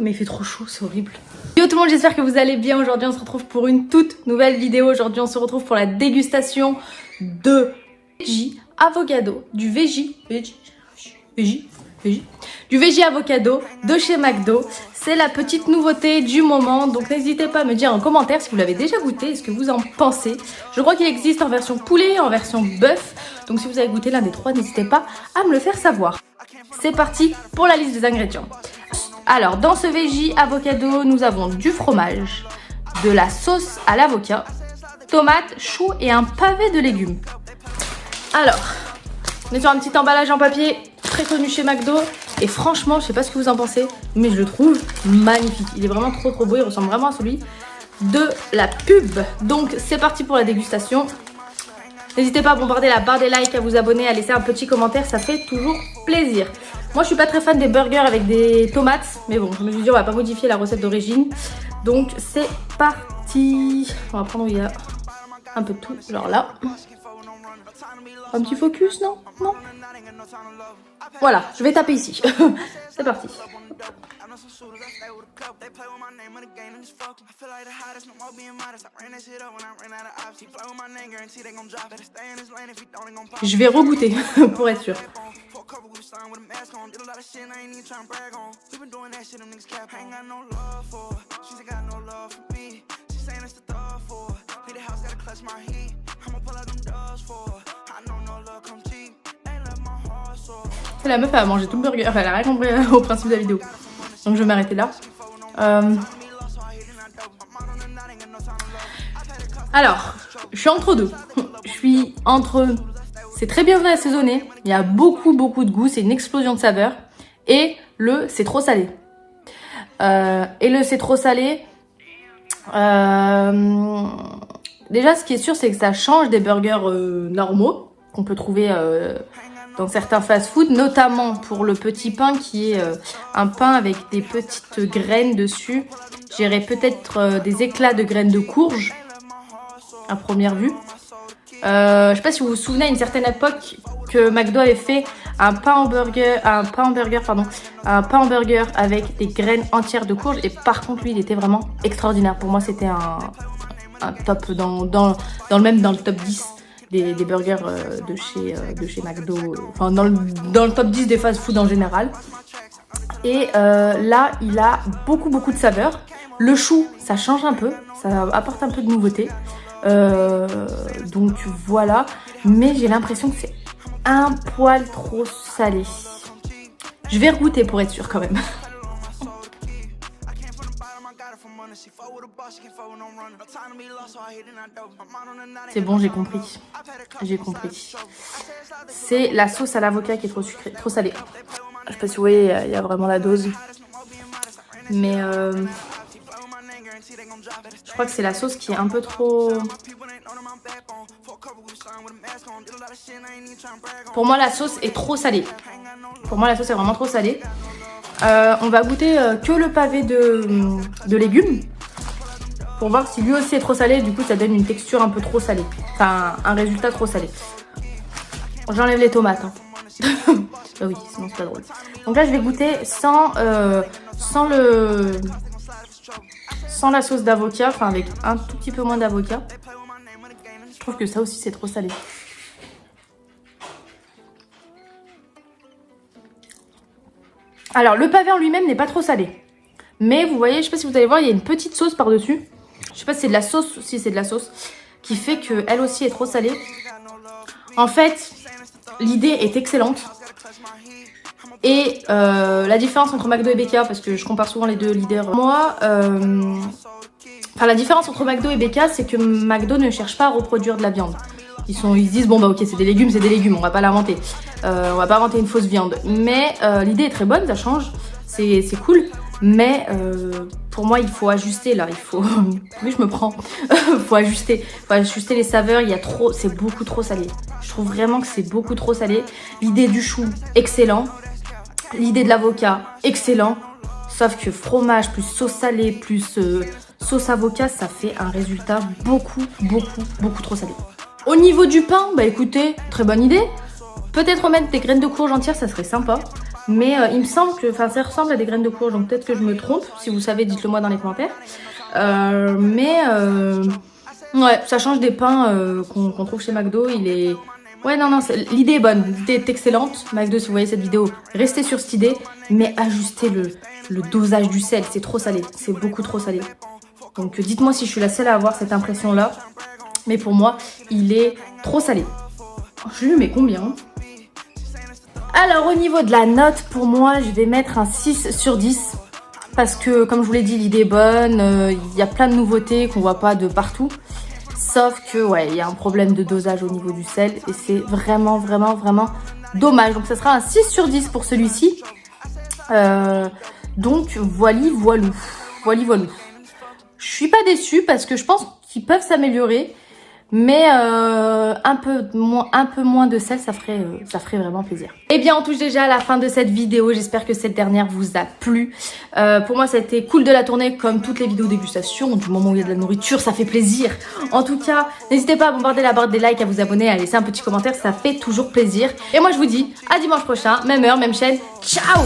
Mais il fait trop chaud, c'est horrible. Yo tout le monde, j'espère que vous allez bien. Aujourd'hui on se retrouve pour une toute nouvelle vidéo. Aujourd'hui on se retrouve pour la dégustation de veggie avocado, du veggie avocado de chez McDo. C'est la petite nouveauté du moment, donc n'hésitez pas à me dire en commentaire si vous l'avez déjà goûté, ce que vous en pensez. Je crois qu'il existe en version poulet, en version bœuf, donc si vous avez goûté l'un des trois, n'hésitez pas à me le faire savoir. C'est parti pour la liste des ingrédients. Alors dans ce veggie avocado, nous avons du fromage, de la sauce à l'avocat, tomates, choux et un pavé de légumes. Alors, on est sur un petit emballage en papier très connu chez McDo. Et franchement, je sais pas ce que vous en pensez, mais je le trouve magnifique. Il est vraiment trop beau, il ressemble vraiment à celui de la pub. Donc c'est parti pour la dégustation. N'hésitez pas à bombarder la barre des likes, à vous abonner, à laisser un petit commentaire, ça fait toujours plaisir. Moi je suis pas très fan des burgers avec des tomates, mais bon, je me suis dit on va pas modifier la recette d'origine. Donc c'est parti. On va prendre où il y a un peu de tout, genre là. Un petit focus, non? Non. Voilà, je vais taper ici. C'est parti. Je vais regoûter pour être sûr. La meuf elle a mangé tout le burger, enfin, elle a rien compris au principe de la vidéo. Donc je vais m'arrêter là. Alors, je suis entre deux. C'est très bien assaisonné, il y a beaucoup de goût, c'est une explosion de saveurs. Et le c'est trop salé. Déjà ce qui est sûr c'est que ça change des burgers normaux qu'on peut trouver dans certains fast-food, notamment pour le petit pain qui est un pain avec des petites graines dessus. J'irais peut-être des éclats de graines de courge à première vue. Je sais pas si vous vous souvenez à une certaine époque que McDo avait fait un pain hamburger avec des graines entières de courge, et par contre lui il était vraiment extraordinaire. Pour moi c'était un top dans le top 10 des burgers de chez McDo, enfin dans le top 10 des fast-food en général. Et là, il a beaucoup de saveurs. Le chou, ça change un peu, ça apporte un peu de nouveauté. Donc voilà, mais j'ai l'impression que c'est un poil trop salé. Je vais regoûter pour être sûre quand même. C'est bon, j'ai compris. C'est la sauce à l'avocat qui est trop sucrée, trop salée. Je sais pas si vous voyez, il y a vraiment la dose. Mais je crois que c'est la sauce qui est un peu trop... Pour moi, la sauce est trop salée. Pour moi, la sauce est vraiment trop salée. On va goûter que le pavé de légumes pour voir si lui aussi est trop salé. Du coup ça donne une texture un peu trop salée, enfin un résultat trop salé. J'enlève les tomates hein. Bah oui, sinon c'est pas drôle. Donc là je vais goûter sans la sauce d'avocat, enfin avec un tout petit peu moins d'avocat. Je trouve que ça aussi c'est trop salé. Alors le pavé en lui-même n'est pas trop salé, mais vous voyez, je sais pas si vous allez voir, il y a une petite sauce par dessus. Je sais pas si c'est de la sauce, si c'est de la sauce qui fait que elle aussi est trop salée. En fait, l'idée est excellente. Et la différence entre McDo et BK, parce que je compare souvent les deux leaders. Moi, la différence entre McDo et BK, c'est que McDo ne cherche pas à reproduire de la viande. Ils se disent bon bah ok c'est des légumes, on va pas l'inventer. On va pas inventer une fausse viande. Mais l'idée est très bonne, ça change, c'est cool. Mais pour moi il faut ajuster là, oui je me prends. faut ajuster les saveurs, c'est beaucoup trop salé. Je trouve vraiment que c'est beaucoup trop salé. L'idée du chou, excellent. L'idée de l'avocat, excellent. Sauf que fromage plus sauce salée plus sauce avocat, ça fait un résultat beaucoup trop salé. Au niveau du pain, bah écoutez, très bonne idée. Peut-être mettre des graines de courge entières, ça serait sympa. Mais il me semble que ça ressemble à des graines de courge, donc peut-être que je me trompe. Si vous savez, dites-le moi dans les commentaires. Ouais, ça change des pains qu'on trouve chez McDo. Il est... Ouais, non, l'idée est bonne, l'idée est excellente. McDo, si vous voyez cette vidéo, restez sur cette idée, mais ajustez le dosage du sel. C'est trop salé, c'est beaucoup trop salé. Donc dites-moi si je suis la seule à avoir cette impression-là. Mais pour moi, il est trop salé. Je lui mets combien? Alors au niveau de la note, pour moi, je vais mettre un 6 sur 10. Parce que, comme je vous l'ai dit, l'idée est bonne. Il y a plein de nouveautés qu'on voit pas de partout. Sauf que, ouais, il y a un problème de dosage au niveau du sel. Et c'est vraiment, vraiment, vraiment dommage. Donc ça sera un 6 sur 10 pour celui-ci. Donc voilou. Je suis pas déçue parce que je pense qu'ils peuvent s'améliorer. Mais un peu moins de sel, ça ferait vraiment plaisir. Eh bien, on touche déjà à la fin de cette vidéo. J'espère que cette dernière vous a plu. Pour moi, ça a été cool de la tourner comme toutes les vidéos dégustation. Du moment où il y a de la nourriture, ça fait plaisir. En tout cas, n'hésitez pas à bombarder la barre des likes, à vous abonner, à laisser un petit commentaire. Ça fait toujours plaisir. Et moi, je vous dis à dimanche prochain, même heure, même chaîne. Ciao!